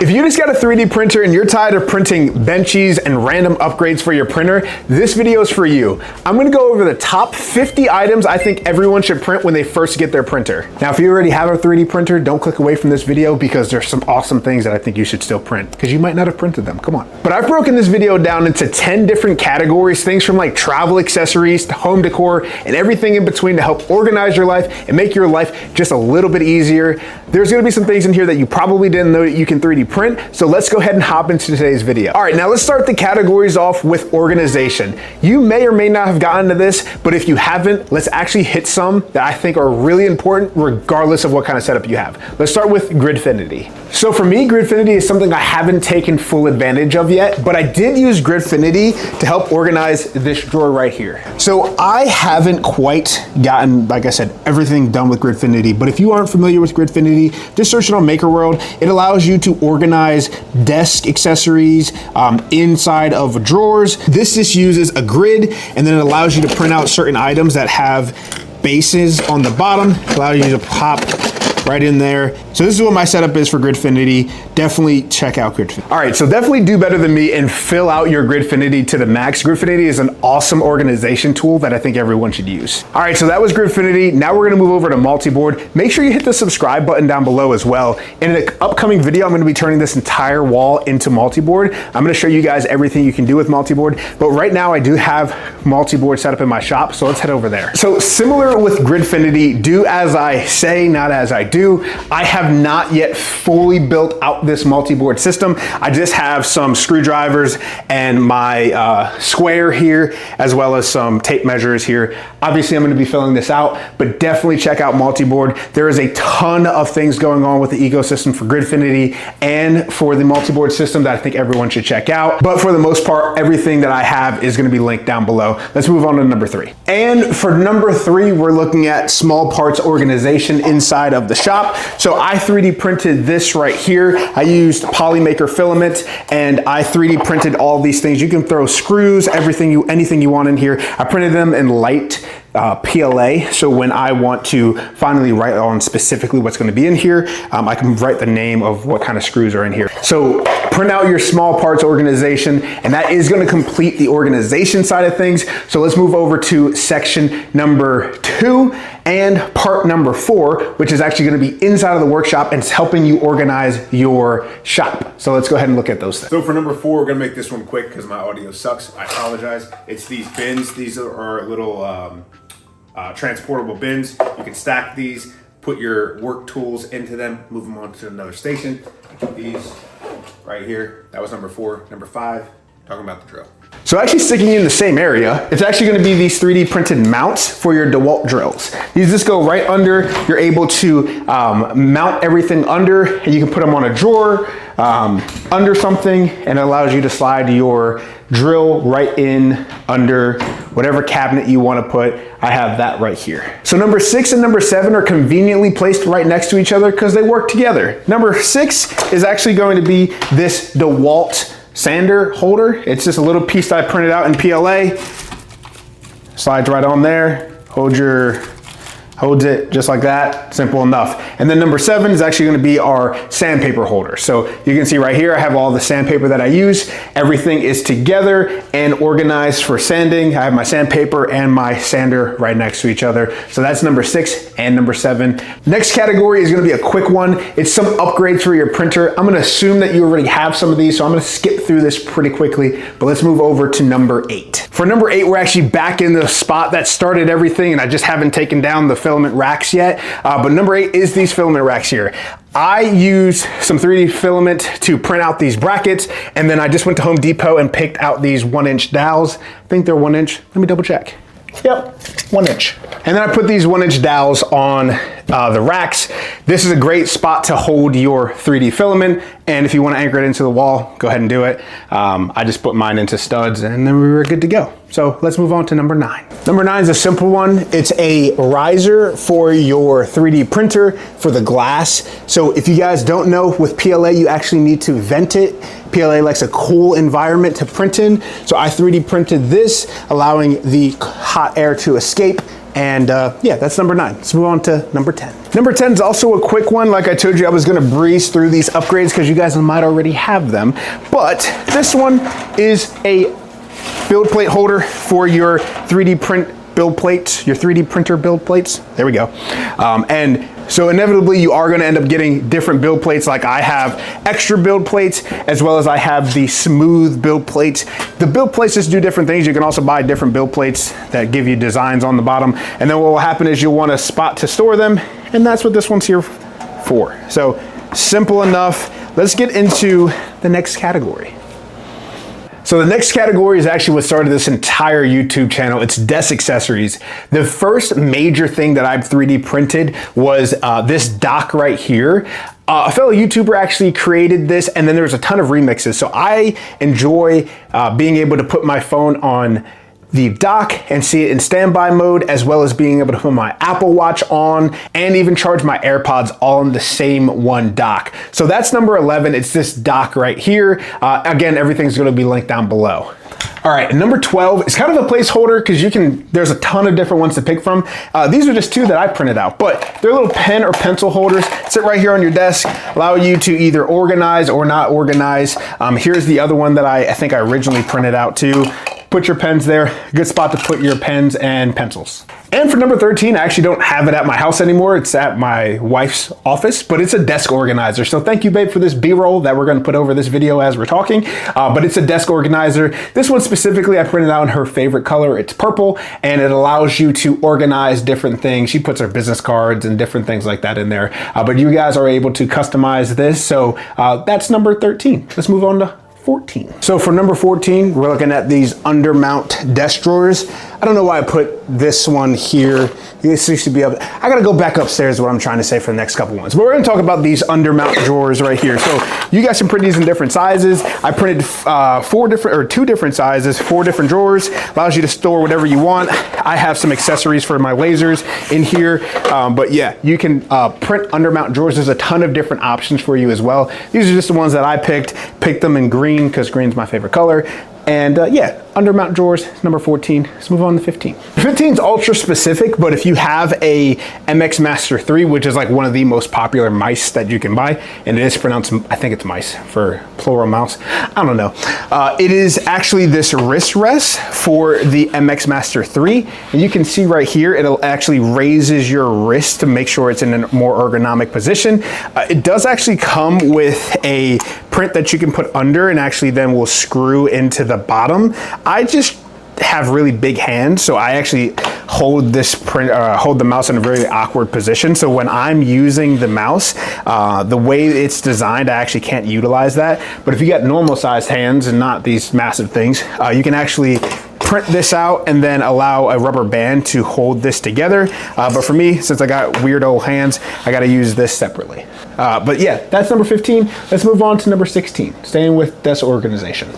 If you just got a 3D printer and you're tired of printing benchies and random upgrades for your printer, this video is for you. I'm gonna go over the top 50 items I think everyone should print when they first get their printer. Now, if you already have a 3D printer, don't click away from this video because there's some awesome things that I think you should still print because you might not have printed them, come on. But I've broken this video down into 10 different categories, things from like travel accessories to home decor and everything in between to help organize your life and make your life just a little bit easier. There's gonna be some things in here that you probably didn't know that you can 3D print, so let's go ahead and hop into today's video. All right, now let's start the categories off with organization. You may or may not have gotten to this, but if you haven't, let's actually hit some that I think are really important regardless of what kind of setup you have. Let's start with Gridfinity. So for me, Gridfinity is something I haven't taken full advantage of yet, but I did use Gridfinity to help organize this drawer right here. So I haven't quite gotten, like I said, everything done with Gridfinity, but if you aren't familiar with Gridfinity, just search it on MakerWorld. It allows you to organize desk accessories inside of drawers. This just uses a grid, and then it allows you to print out certain items that have bases on the bottom. It allows you to pop right in there. So this is what my setup is for Gridfinity. Definitely check out Gridfinity. All right, so definitely do better than me and fill out your Gridfinity to the max. Gridfinity is an awesome organization tool that I think everyone should use. All right, so that was Gridfinity. Now we're gonna move over to Multiboard. Make sure you hit the subscribe button down below as well. In an upcoming video, I'm gonna be turning this entire wall into Multiboard. I'm gonna show you guys everything you can do with Multiboard, but right now I do have Multiboard set up in my shop, so let's head over there. So similar with Gridfinity, do as I say, not as I do. I have not yet fully built out this multi-board system. I just have some screwdrivers and my square here, as well as some tape measures here. Obviously, I'm going to be filling this out, but definitely check out Multiboard. There is a ton of things going on with the ecosystem for Gridfinity and for the multi-board system that I think everyone should check out. But for the most part, everything that I have is going to be linked down below. Let's move on to number 3. And for number 3, we're looking at small parts organization inside of the shop. So I 3D printed this right here. I used Polymaker filament and I 3D printed all these things. You can throw screws, anything you want in here. I printed them in light PLA, so when I want to finally write on specifically what's going to be in here, I can write the name of what kind of screws are in here. So print out your small parts organization, and that is going to complete the organization side of things. So let's move over to section number 2 and part number 4, which is actually going to be inside of the workshop and it's helping you organize your shop. So let's go ahead and look at those things. So for number 4, we're going to make this one quick because my audio sucks. I apologize. It's these bins. These are little transportable bins. You can stack these, put your work tools into them, move them on to another station. These right here. That was number 4. Number 5, talking about the drill. So actually sticking in the same area, it's actually going to be these 3D printed mounts for your DeWalt drills. These just go right under. You're able to mount everything under, and you can put them on a drawer under something, and it allows you to slide your drill right in under whatever cabinet you want to put. I have that right here. So number 6 and number 7 are conveniently placed right next to each other because they work together. Number 6 is actually going to be this DeWalt sander holder. It's just a little piece that I printed out in PLA. Slides right on there. Holds it just like that, simple enough. And then number 7 is actually gonna be our sandpaper holder. So you can see right here, I have all the sandpaper that I use. Everything is together and organized for sanding. I have my sandpaper and my sander right next to each other. So that's number 6 and number 7. Next category is gonna be a quick one. It's some upgrades for your printer. I'm gonna assume that you already have some of these, so I'm gonna skip through this pretty quickly, but let's move over to number 8. For number 8, we're actually back in the spot that started everything, and I just haven't taken down the filament racks yet, but number 8 is these filament racks here. I use some 3D filament to print out these brackets, and then I just went to Home Depot and picked out these 1-inch dowels. I think they're 1 inch. Let me double check. Yep, 1 inch. And then I put these 1-inch dowels on the racks. This is a great spot to hold your 3D filament, and if you want to anchor it into the wall, go ahead and do it. I just put mine into studs and then we were good to go. So let's move on to number 9. Number 9 is a simple one. It's a riser for your 3D printer for the glass. So if you guys don't know, with PLA you actually need to vent it. PLA likes a cool environment to print in. So I 3D printed this, allowing the hot air to escape And yeah, that's number 9. Let's move on to number 10. Number 10 is also a quick one. Like I told you, I was gonna breeze through these upgrades because you guys might already have them. But this one is a build plate holder for your 3D print build plates, your 3D printer build plates. There we go. And so inevitably you are gonna end up getting different build plates. Like I have extra build plates as well as I have the smooth build plates. The build plates just do different things. You can also buy different build plates that give you designs on the bottom. And then what will happen is you'll want a spot to store them. And that's what this one's here for. So simple enough. Let's get into the next category. So the next category is actually what started this entire YouTube channel. It's desk accessories. The first major thing that I've 3D printed was this dock right here. A fellow YouTuber actually created this, and then there's a ton of remixes. So I enjoy being able to put my phone on the dock and see it in standby mode, as well as being able to put my Apple Watch on and even charge my AirPods all on the same one dock. So that's number 11. It's this dock right here. Again, everything's going to be linked down below. All right, number 12 is kind of a placeholder because there's a ton of different ones to pick from. These are just 2 that I printed out, but they're little pen or pencil holders. Sit right here on your desk, allow you to either organize or not organize. Here's the other one that I think I originally printed out too. Put your pens there, good spot to put your pens and pencils. And for number 13, I actually don't have it at my house anymore. It's at my wife's office, but it's a desk organizer. So thank you, babe, for this B-roll that we're gonna put over this video as we're talking. But it's a desk organizer. This one specifically, I printed out in her favorite color. It's purple, and it allows you to organize different things. She puts her business cards and different things like that in there. But you guys are able to customize this. So that's number 13. Let's move on to 14. So for number 14, we're looking at these undermount desk drawers. I don't know why I put this one here. This used to be up. I gotta go back upstairs is what I'm trying to say for the next couple ones. But we're gonna talk about these undermount drawers right here. So you guys can print these in different sizes. I printed 2 different sizes, 4 different drawers. Allows you to store whatever you want. I have some accessories for my lasers in here. But yeah, you can print undermount drawers. There's a ton of different options for you as well. These are just the ones that I picked. Picked them in green because green's my favorite color. And yeah, undermount drawers, number 14. Let's move on to 15. 15 is ultra specific, but if you have a MX Master 3, which is like one of the most popular mice that you can buy, and it is pronounced, I think it's mice for plural mouse, I don't know. It is actually this wrist rest for the MX Master 3. And you can see right here, it actually raises your wrist to make sure it's in a more ergonomic position. It does actually come with a print that you can put under and actually then will screw into the bottom. I just have really big hands, so I actually hold this hold the mouse in a very awkward position. So when I'm using the mouse, the way it's designed, I actually can't utilize that. But if you got normal sized hands and not these massive things, you can actually print this out and then allow a rubber band to hold this together. But for me, since I got weird old hands, I gotta use this separately. But yeah, that's number 15. Let's move on to number 16, staying with desk organization.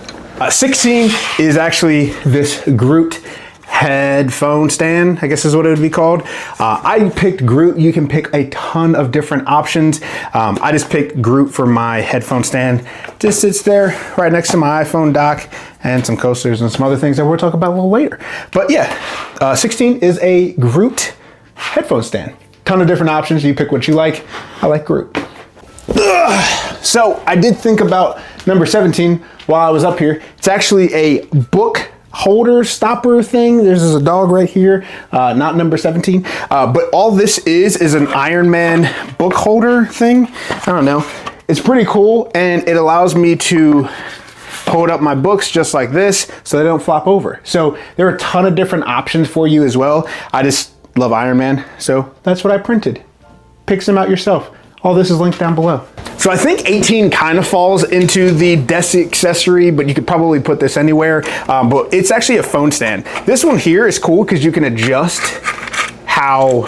16 is actually this Groot headphone stand, I guess is what it would be called. I picked Groot. You can pick a ton of different options. I just picked Groot for my headphone stand. Just sits there right next to my iPhone dock and some coasters and some other things that we'll talk about a little later. But yeah, 16 is a Groot headphone stand. Ton of different options. You pick what you like. I like Groot. So I did think about number 17 while I was up here. It's actually a book holder stopper thing. There's a dog right here, not number 17. But all this is an Iron Man book holder thing. I don't know. It's pretty cool, and it allows me to hold up my books just like this so they don't flop over. So there are a ton of different options for you as well. I just love Iron Man, so that's what I printed. Pick some out yourself. All this is linked down below. So I think 18 kind of falls into the desk accessory, but you could probably put this anywhere. But it's actually a phone stand. This one here is cool because you can adjust how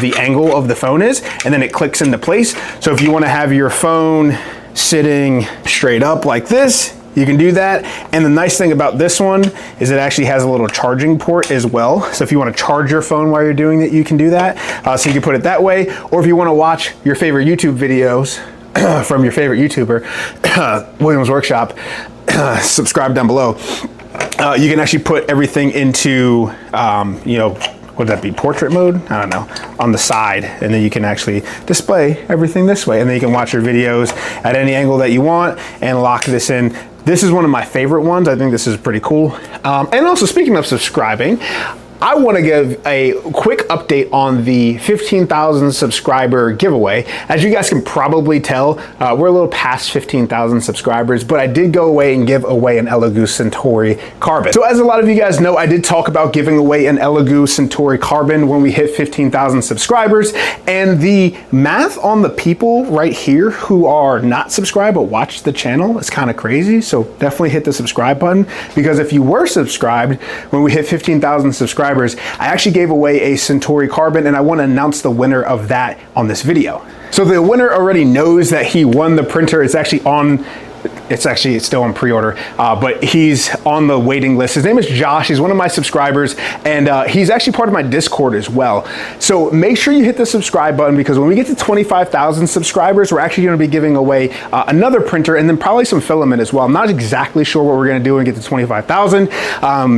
the angle of the phone is, and then it clicks into place. So if you want to have your phone sitting straight up like this, you can do that. And the nice thing about this one is it actually has a little charging port as well. So if you want to charge your phone while you're doing it, you can do that. So you can put it that way. Or if you want to watch your favorite YouTube videos from your favorite YouTuber, Williams Workshop, subscribe down below. You can actually put everything into, would that be, portrait mode? I don't know, on the side. And then you can actually display everything this way. And then you can watch your videos at any angle that you want and lock this in. This is one of my favorite ones. I think this is pretty cool. And also, speaking of subscribing, I want to give a quick update on the 15,000 subscriber giveaway. As you guys can probably tell, we're a little past 15,000 subscribers, but I did go away and give away an Elegoo Centauri Carbon. So as a lot of you guys know, I did talk about giving away an Elegoo Centauri Carbon when we hit 15,000 subscribers, and the math on the people right here who are not subscribed but watch the channel is kind of crazy. So definitely hit the subscribe button, because if you were subscribed when we hit 15,000 subscribers, I actually gave away a Centauri Carbon, and I want to announce the winner of that on this video. So the winner already knows that he won the printer. It's still on pre-order, but he's on the waiting list. His name is Josh. He's one of my subscribers, and he's actually part of my Discord as well. So make sure you hit the subscribe button, because when we get to 25,000 subscribers, we're actually going to be giving away another printer, and then probably some filament as well. I'm not exactly sure what we're going to do when we get to 25,000.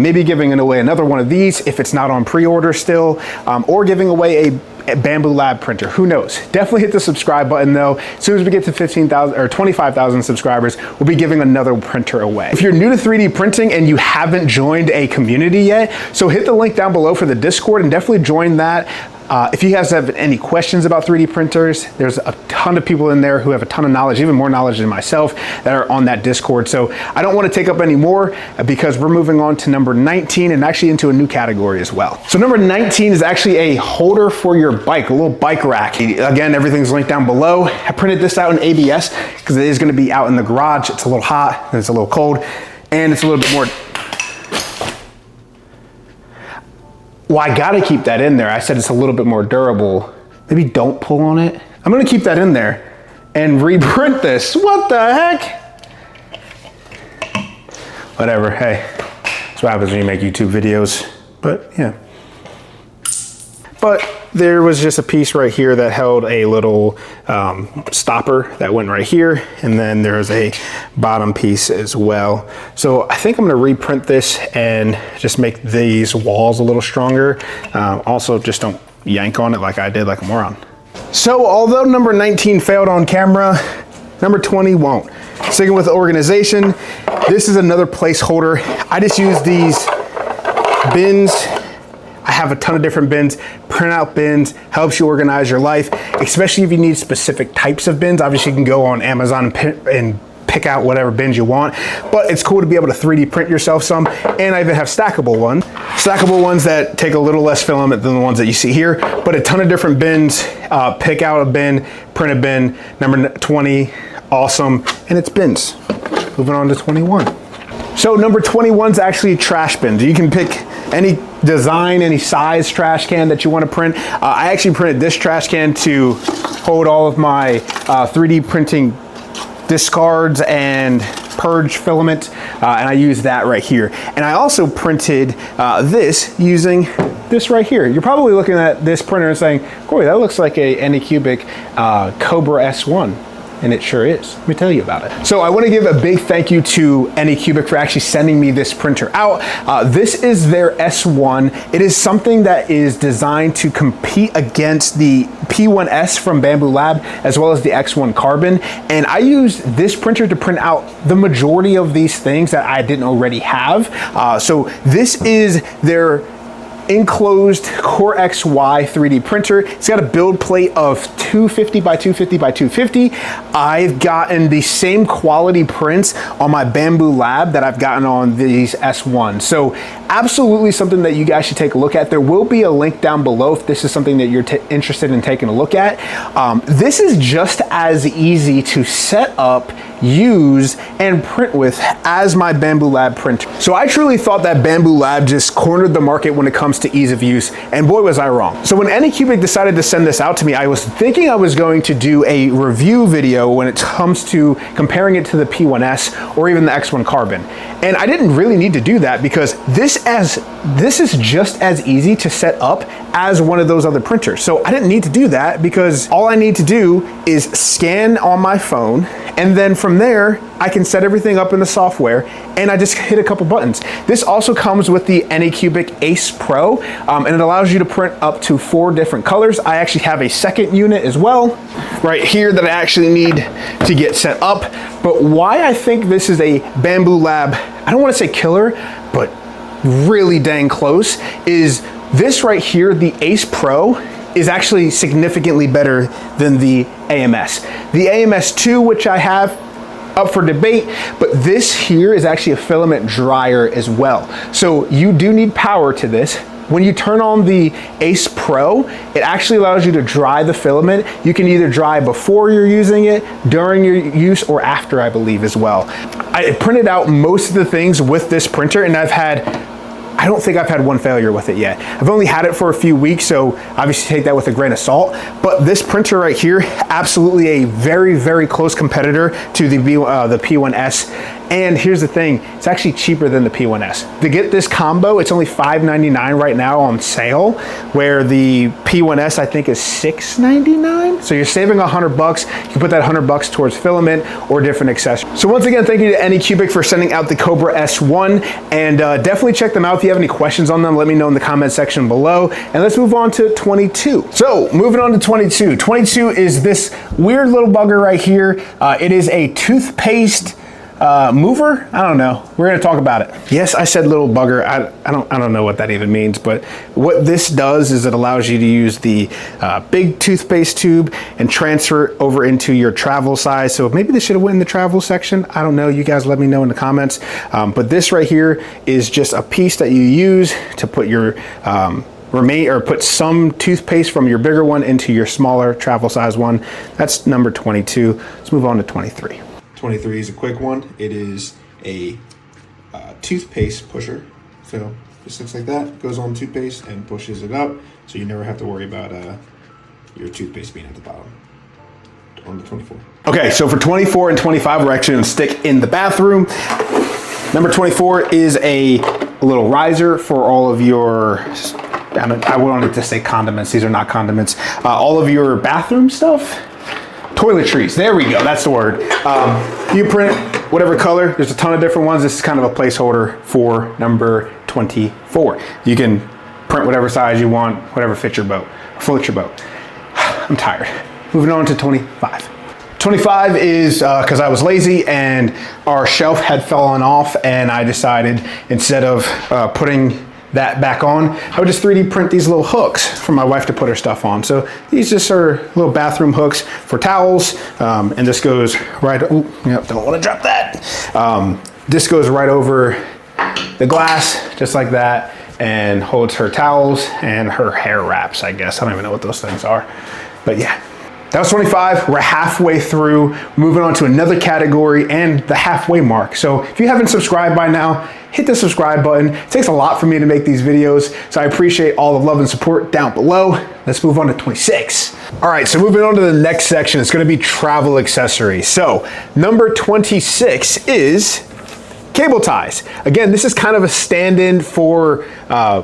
Maybe giving away another one of these if it's not on pre-order still, or giving away a Bambu Lab printer. Who knows? Definitely hit the subscribe button though. As soon as we get to 15,000 or 25,000 subscribers, we'll be giving another printer away. If you're new to 3D printing and you haven't joined a community yet, so hit the link down below for the Discord and definitely join that. If you guys have any questions about 3D printers, there's a ton of people in there who have a ton of knowledge, even more knowledge than myself, that are on that Discord. So I don't want to take up any more, because we're moving on to number 19 and actually into a new category as well. So number 19 is actually a holder for your bike, a little bike rack. Again, everything's linked down below. I printed this out in ABS because it is going to be out in the garage. It's a little hot and it's a little cold, and it's a little bit more. Well, I gotta keep that in there. I said it's a little bit more durable. Maybe don't pull on it. I'm gonna keep that in there and reprint this. What the heck? Whatever, hey. That's what happens when you make YouTube videos. But yeah. But there was just a piece right here that held a little stopper that went right here, and then there's a bottom piece as well. So I think I'm gonna reprint this and just make these walls a little stronger. Also, just don't yank on it like I did like a moron. So although number 19 failed on camera, number 20 won't. Sticking with the organization, this is another placeholder. I just use these bins. I have a ton of different bins. Print out bins helps you organize your life, especially if you need specific types of bins. Obviously, you can go on Amazon and pick out whatever bins you want, but it's cool to be able to 3D print yourself some. And I even have stackable ones. Stackable ones that take a little less filament than the ones that you see here, but a ton of different bins. Pick out a bin, print a bin. Number 20, awesome, and it's bins. Moving on to 21. So number 21 is actually trash bins. You can pick any design, any size trash can that you want to print. I actually printed this trash can to hold all of my 3D printing discards and purge filament, and I use that right here. And I also printed this using this right here. You're probably looking at this printer and saying, Corey, that looks like a Anycubic Cobra S1. And it sure is. Let me tell you about it. So I want to give a big thank you to Anycubic for actually sending me this printer out. This is their S1. It is something that is designed to compete against the P1S from Bambu Lab, as well as the X1 Carbon. And I used this printer to print out the majority of these things that I didn't already have. So this is their enclosed Core XY 3D printer. It's got a build plate of 250 by 250 by 250. I've gotten the same quality prints on my Bambu Lab that I've gotten on these S1. So absolutely something that you guys should take a look at. There will be a link down below if this is something that you're interested in taking a look at. This is just as easy to set up, use, and print with as my Bambu Lab printer. So I truly thought that Bambu Lab just cornered the market when it comes to ease of use, and boy was I wrong. So when Anycubic decided to send this out to me, I was thinking I was going to do a review video when it comes to comparing it to the P1S or even the X1 Carbon. And I didn't really need to do that, because this is just as easy to set up as one of those other printers. So I didn't need to do that because all I need to do is scan on my phone, and then from there, I can set everything up in the software and I just hit a couple buttons. This also comes with the Anycubic Ace Pro, and it allows you to print up to 4 different colors. I actually have a second unit as well right here that I actually need to get set up. But why I think this is a Bambu Lab, I don't want to say killer, but really dang close, is this right here, the Ace Pro, is actually significantly better than the AMS. The AMS2, which I have, up for debate, but this here is actually a filament dryer as well. So you do need power to this. When you turn on the Ace Pro, it actually allows you to dry the filament. You can either dry before you're using it, during your use, or after, I believe, as well. I printed out most of the things with this printer, and I don't think I've had one failure with it yet. I've only had it for a few weeks, so obviously take that with a grain of salt. But this printer right here, absolutely a very, very close competitor to the P1S. And here's the thing, it's actually cheaper than the P1S. To get this combo, it's only $5.99 right now on sale, where the P1S I think is $6.99. So you're saving $100. You can put that $100 towards filament or different accessories. So once again, thank you to Anycubic for sending out the Cobra S1, and definitely check them out. If you have any questions on them, let me know in the comment section below. And let's move on to 22. So moving on to 22. 22 is this weird little bugger right here. It is a toothpaste mover. I don't know. We're gonna talk about it. Yes, I said little bugger. I don't know what that even means, but what this does is it allows you to use the big toothpaste tube and transfer it over into your travel size. So maybe this should have went in the travel section. I don't know. You guys let me know in the comments. But this right here is just a piece that you use to put your put some toothpaste from your bigger one into your smaller travel size one. That's number 22. Let's move on to 23. 23 is a quick one. It is a toothpaste pusher. So just looks like that, goes on toothpaste and pushes it up. So you never have to worry about your toothpaste being at the bottom. On the 24. Okay, so for 24 and 25, we're actually gonna stick in the bathroom. Number 24 is a little riser for all of your, I wanted to say condiments, these are not condiments. All of your bathroom stuff. Toiletries, there we go, that's the word. You print whatever color, there's a ton of different ones. This is kind of a placeholder for number 24. You can print whatever size you want, whatever fits your boat, floats your boat. I'm tired. Moving on to 25. 25 is because I was lazy and our shelf had fallen off, and I decided instead of putting that back on, I would just 3D print these little hooks for my wife to put her stuff on. So these just are little bathroom hooks for towels, and this goes right, oh, yep, don't want to drop that. This goes right over the glass, just like that, and holds her towels and her hair wraps, I guess. I don't even know what those things are, but yeah. That was 25, we're halfway through, moving on to another category and the halfway mark. So if you haven't subscribed by now, hit the subscribe button. It takes a lot for me to make these videos, so I appreciate all the love and support down below. Let's move on to 26. All right, so moving on to the next section, it's gonna be travel accessories. So number 26 is cable ties. Again, this is kind of a stand-in for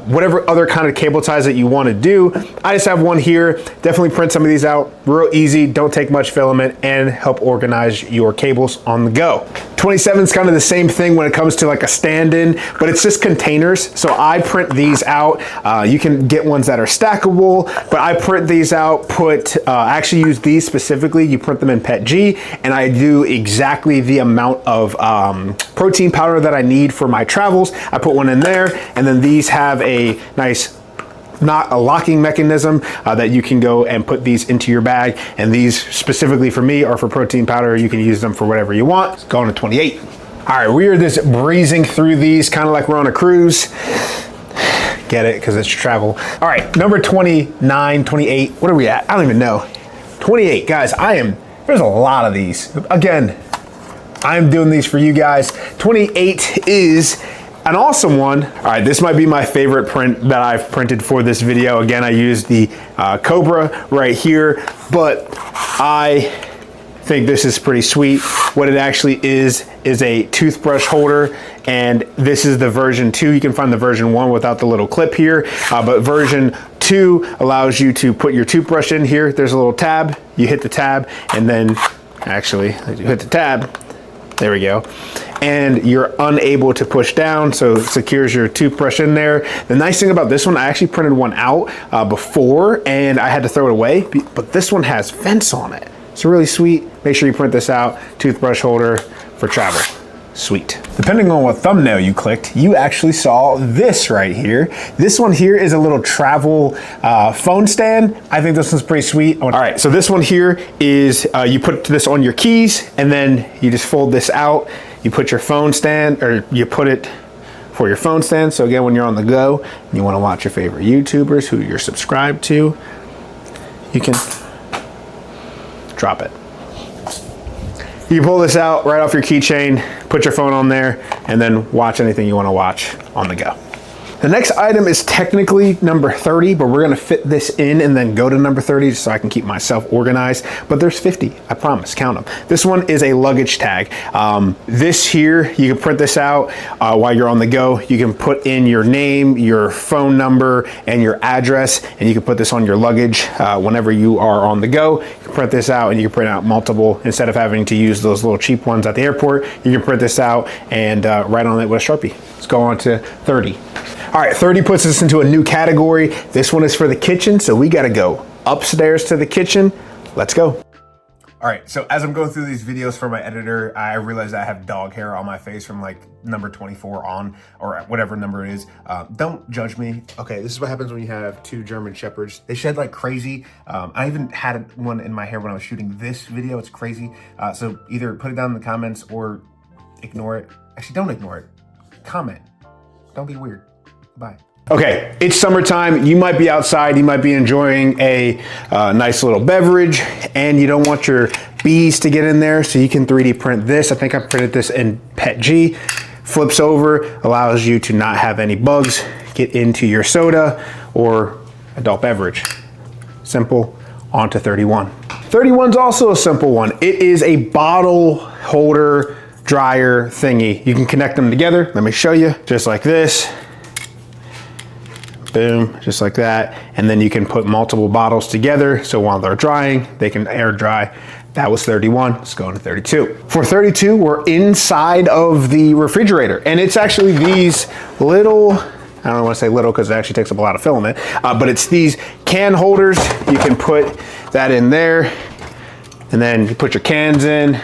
whatever other kind of cable ties that you want to do. I just have one here. Definitely print some of these out. Real easy, don't take much filament, and help organize your cables on the go. 27 is kind of the same thing when it comes to like a stand-in, but it's just containers. So I print these out. You can get ones that are stackable, but I print these out, I actually use these specifically. You print them in PETG, and I do exactly the amount of protein powder that I need for my travels. I put one in there, and then these have a nice, not a locking mechanism that you can go and put these into your bag. And these specifically for me are for protein powder. You can use them for whatever you want. Let's go on to 28. All right, we are just breezing through these kind of like we're on a cruise. Get it? Because it's travel. All right, number 29, 28. What are we at? I don't even know. 28, guys, there's a lot of these. Again, I'm doing these for you guys. 28 is an awesome one. All right, this might be my favorite print that I've printed for this video. Again, I used the Cobra right here, but I think this is pretty sweet. What it actually is a toothbrush holder, and this is the version 2. You can find the version 1 without the little clip here, but version 2 allows you to put your toothbrush in here. There's a little tab. You hit the tab, and then actually, you hit the tab. There we go. And you're unable to push down, so it secures your toothbrush in there. The nice thing about this one, I actually printed one out before and I had to throw it away, but this one has vents on it. It's really sweet. Make sure you print this out. Toothbrush holder for travel. Sweet. Depending on what thumbnail you clicked, you actually saw this right here. This one here is a little travel phone stand. I think this one's pretty sweet. All right, so this one here is, you put this on your keys and then you just fold this out. You put your phone stand, or you put it for your phone stand. So again, when you're on the go and you wanna watch your favorite YouTubers who you're subscribed to, you can drop it. You pull this out right off your keychain, put your phone on there, and then watch anything you want to watch on the go. The next item is technically number 30, but we're gonna fit this in and then go to number 30 so I can keep myself organized. But there's 50, I promise, count them. This one is a luggage tag. This here, you can print this out while you're on the go. You can put in your name, your phone number, and your address, and you can put this on your luggage whenever you are on the go. You can print this out and you can print out multiple. Instead of having to use those little cheap ones at the airport, you can print this out and write on it with a Sharpie. Let's go on to 30. All right, 30 puts us into a new category. This one is for the kitchen, so we gotta go upstairs to the kitchen. Let's go. All right, so as I'm going through these videos for my editor, I realized I have dog hair on my face from like number 24 on, or whatever number it is. Don't judge me. Okay, this is what happens when you have 2 German Shepherds. They shed like crazy. I even had one in my hair when I was shooting this video. It's crazy. So either put it down in the comments or ignore it. Actually, don't ignore it. Comment. Don't be weird. Bye. Okay, it's summertime. You might be outside. You might be enjoying a nice little beverage, and you don't want your bees to get in there, so you can 3D print this. I think I printed this in PETG. Flips over, allows you to not have any bugs get into your soda or adult beverage. Simple. On to 31. 31's also a simple one. It is a bottle holder dryer thingy. You can connect them together. Let me show you. Just like this. Boom, just like that. And then you can put multiple bottles together, so while they're drying, they can air dry. That was 31, let's go into 32. For 32, we're inside of the refrigerator, and it's actually these little, I don't want to say little because it actually takes up a lot of filament, but it's these can holders. You can put that in there, and then you put your cans in,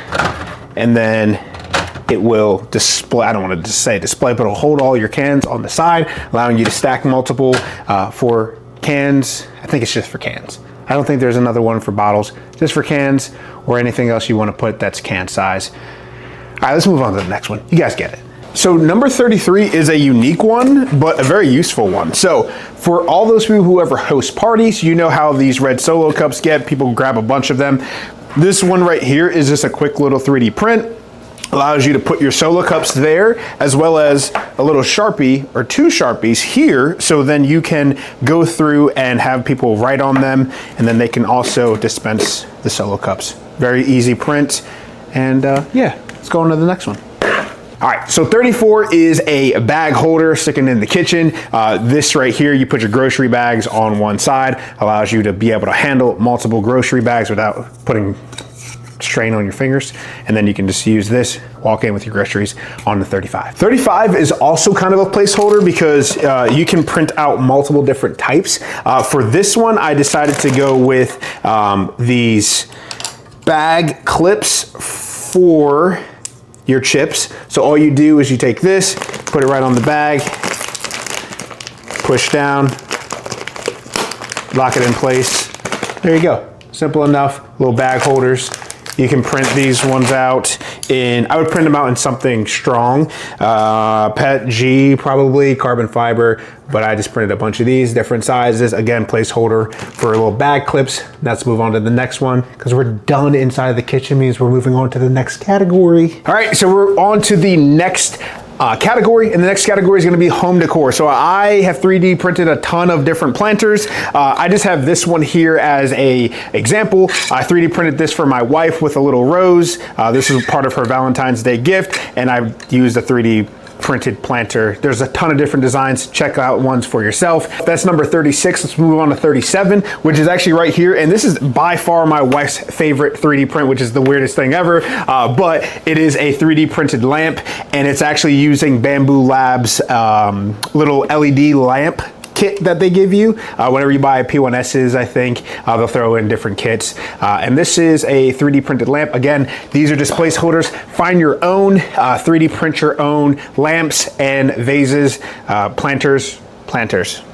and then it will display, I don't want to say display, but it'll hold all your cans on the side, allowing you to stack multiple for cans. I think it's just for cans. I don't think there's another one for bottles, just for cans or anything else you want to put that's can size. All right, let's move on to the next one. You guys get it. So number 33 is a unique one, but a very useful one. So for all those people who ever host parties, you know how these red Solo cups get, people grab a bunch of them. This one right here is just a quick little 3D print. Allows you to put your Solo cups there, as well as a little Sharpie or 2 Sharpies here, so then you can go through and have people write on them, and then they can also dispense the Solo cups. Very easy print, and yeah, let's go on to the next one. All right, so 34 is a bag holder sticking in the kitchen. This right here, you put your grocery bags on one side, allows you to be able to handle multiple grocery bags without putting strain on your fingers, and then you can just use this, walk in with your groceries on the 35. 35 is also kind of a placeholder because you can print out multiple different types. For this one, I decided to go with these bag clips for your chips. So all you do is you take this, put it right on the bag, push down, lock it in place. There you go. Simple enough, little bag holders. You can print these ones out in, I would print them out in something strong, PETG probably, carbon fiber, but I just printed a bunch of these, different sizes. Again, placeholder for little bag clips. Let's move on to the next one because we're done inside of the kitchen, means we're moving on to the next category. All right, so we're on to the next category, and the next category is going to be home decor. So I have 3D printed a ton of different planters. I just have this one here as a example. I 3D printed this for my wife with a little rose. This is part of her Valentine's Day gift, and I used a 3D printed planter. There's a ton of different designs. Check out ones for yourself. That's number 36. Let's move on to 37, which is actually right here. And this is by far my wife's favorite 3D print, which is the weirdest thing ever. But it is a 3D printed lamp, and it's actually using Bamboo Labs little LED lamp kit that they give you whenever you buy P1Ss. I think they'll throw in different kits, and this is a 3D printed lamp. Again, these are just placeholders. Find your own 3D print your own lamps and vases, planters,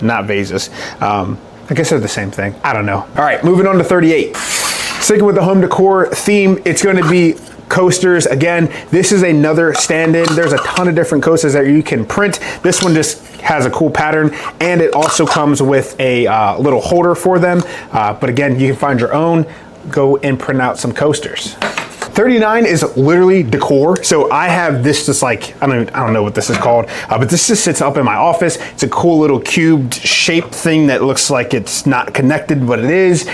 not vases. I guess they're the same thing. I don't know. All right, moving on to 38. Sticking with the home decor theme, it's going to be coasters. Again, this is another stand-in. There's a ton of different coasters that you can print. This one just has a cool pattern, and it also comes with a little holder for them. But again, you can find your own. Go and print out some coasters. 39 is literally decor. So I have this just like, I don't know what this is called, but this just sits up in my office. It's a cool little cubed shaped thing that looks like it's not connected, but it is.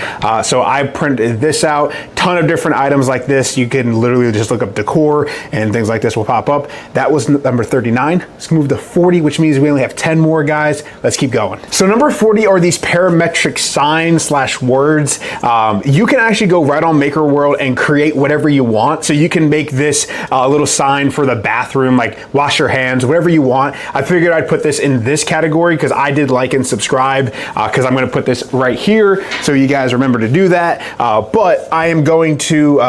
So I printed this out. Ton of different items like this. You can literally just look up decor and things like this will pop up. That was number 39. Let's move to 40, which means we only have 10 more, guys. Let's keep going. So number 40 are these parametric signs / words. You can actually go right on Maker World and create whatever you want. So you can make this little sign for the bathroom, like wash your hands, whatever you want. I figured I'd put this in this category because I did like and subscribe, because I'm going to put this right here so you guys remember to do that. But I am going to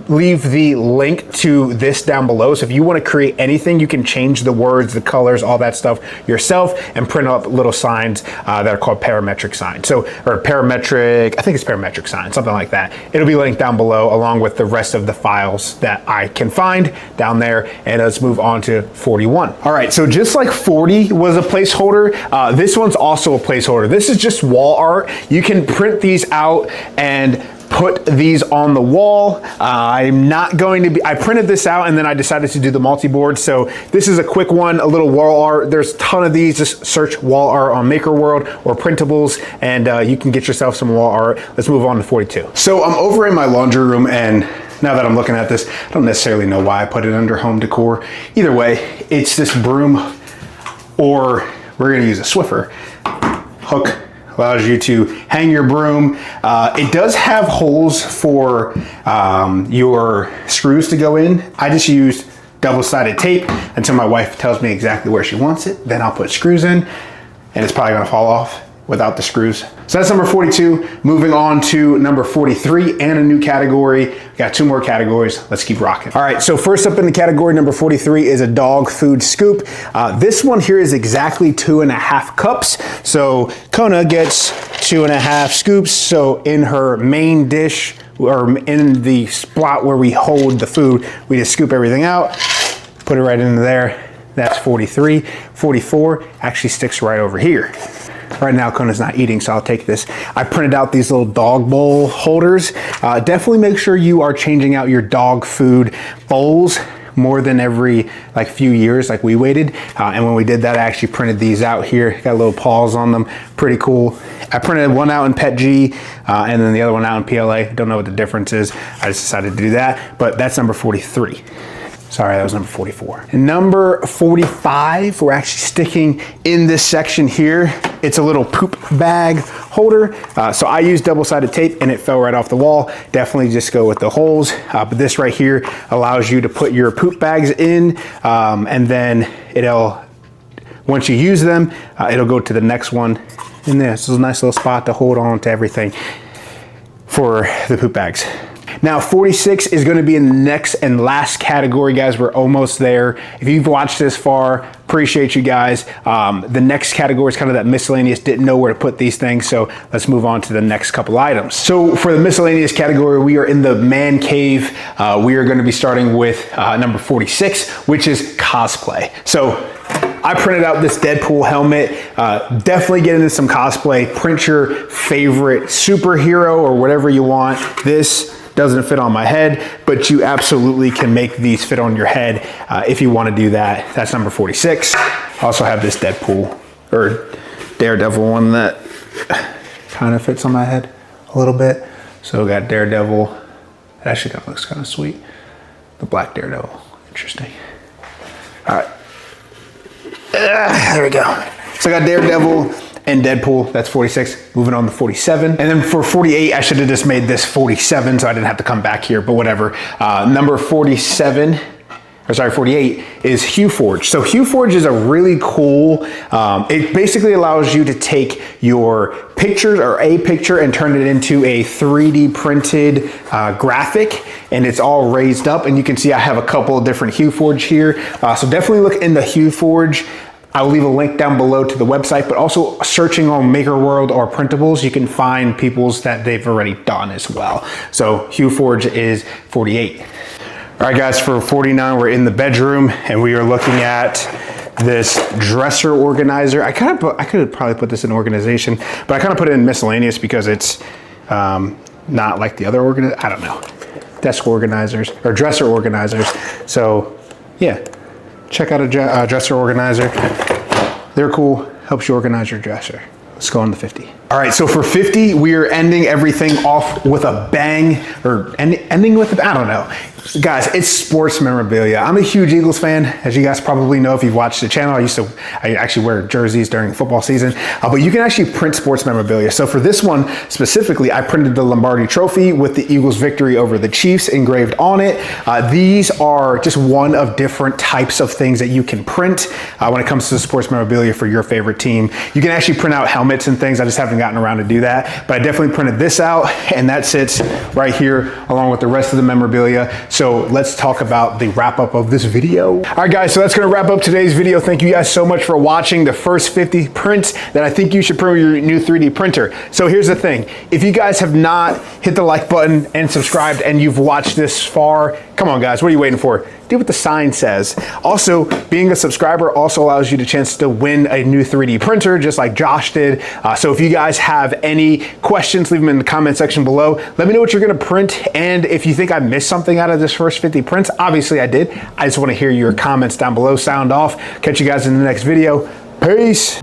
leave the link to this down below. So if you want to create anything, you can change the words, the colors, all that stuff yourself and print up little signs that are called parametric signs. So, or parametric, I think it's parametric signs, something like that. It'll be linked down below along with the rest of the files that I can find down there. And let's move on to 41. All right, so just like 40 was a placeholder, this one's also a placeholder. This is just wall art. You can print these out and put these on the wall. I'm not going to be, I printed this out and then I decided to do the multi-board. So this is a quick one, a little wall art. There's a ton of these. Just search wall art on Maker World or printables, and you can get yourself some wall art. Let's move on to 42. So I'm over in my laundry room, and now that I'm looking at this, I don't necessarily know why I put it under home decor. Either way, it's this broom, or we're gonna use a Swiffer hook. Allows you to hang your broom. It does have holes for your screws to go in. I just used double-sided tape until my wife tells me exactly where she wants it. Then I'll put screws in, and it's probably gonna fall off without the screws. So that's number 42. Moving on to number 43 and a new category. We got 2 more categories. Let's keep rocking. All right, so first up in the category number 43 is a dog food scoop. This one here is exactly 2.5 cups. So Kona gets 2.5 scoops. So in her main dish, or in the spot where we hold the food, we just scoop everything out, put it right into there. That's 43. 44 actually sticks right over here. Right now, Kona's not eating, so I'll take this. I printed out these little dog bowl holders. Definitely make sure you are changing out your dog food bowls more than every like few years, like we waited. And when we did that, I actually printed these out here. Got little paws on them, pretty cool. I printed one out in Pet G and then the other one out in PLA. Don't know what the difference is. I just decided to do that, but that's number 43. Sorry, that was number 44. And number 45, we're actually sticking in this section here. It's a little poop bag holder. So I used double-sided tape and it fell right off the wall. Definitely just go with the holes. But this right here allows you to put your poop bags in, and then once you use them, it'll go to the next one in there. So it's a nice little spot to hold on to everything for the poop bags. Now 46 is going to be in the next and last category, guys. We're almost there. If you've watched this far, appreciate you guys. The next category is kind of that miscellaneous, didn't know where to put these things, so let's move on to the next couple items. So for the miscellaneous category, we are in the man cave. We are going to be starting with number 46, which is cosplay. So I printed out this Deadpool helmet. Definitely get into some cosplay. Print your favorite superhero or whatever you want. This doesn't fit on my head, but you absolutely can make these fit on your head if you want to do that. That's number 46. I also have this Deadpool or Daredevil one that kind of fits on my head a little bit. So we got Daredevil. It actually kind of looks kind of sweet. The black Daredevil. Interesting. All right. There we go. So I got Daredevil and Deadpool, that's 46. Moving on to 47. And then for 48, I should have just made this 47 so I didn't have to come back here, but whatever. Number 47, or sorry, 48 is HueForge. So HueForge is a really cool, it basically allows you to take your pictures or a picture and turn it into a 3D printed graphic, and it's all raised up. And you can see I have a couple of different HueForge here. So definitely look in the HueForge. I'll leave a link down below to the website, but also searching on MakerWorld or Printables, you can find people's that they've already done as well. So HueForge is 48. All right guys, for 49, we're in the bedroom and we are looking at this dresser organizer. I could probably put this in organization, but I kind of put it in miscellaneous because it's not like the other I don't know, desk organizers or dresser organizers. So yeah, check out a dresser organizer. They're cool, helps you organize your dresser. Let's go on to 50. All right, so for 50, we are ending everything off with a bang, or ending with, I don't know. Guys, it's sports memorabilia. I'm a huge Eagles fan, as you guys probably know if you've watched the channel. I actually wear jerseys during football season, but you can actually print sports memorabilia. So for this one specifically, I printed the Lombardi Trophy with the Eagles victory over the Chiefs engraved on it. These are just one of different types of things that you can print when it comes to sports memorabilia for your favorite team. You can actually print out helmets and things. I just haven't gotten around to do that, but I definitely printed this out, and that sits right here along with the rest of the memorabilia. So let's talk about the wrap up of this video. All right guys, so that's gonna wrap up today's video. Thank you guys so much for watching the first 50 prints that I think you should print with your new 3D printer. So here's the thing, if you guys have not hit the like button and subscribed and you've watched this far, come on guys, what are you waiting for? Do what the sign says. Also, being a subscriber also allows you the chance to win a new 3D printer, just like Josh did. So if you guys have any questions, leave them in the comment section below. Let me know what you're gonna print, and if you think I missed something out of this first 50 prints, obviously I did. I just wanna hear your comments down below. Sound off. Catch you guys in the next video. Peace.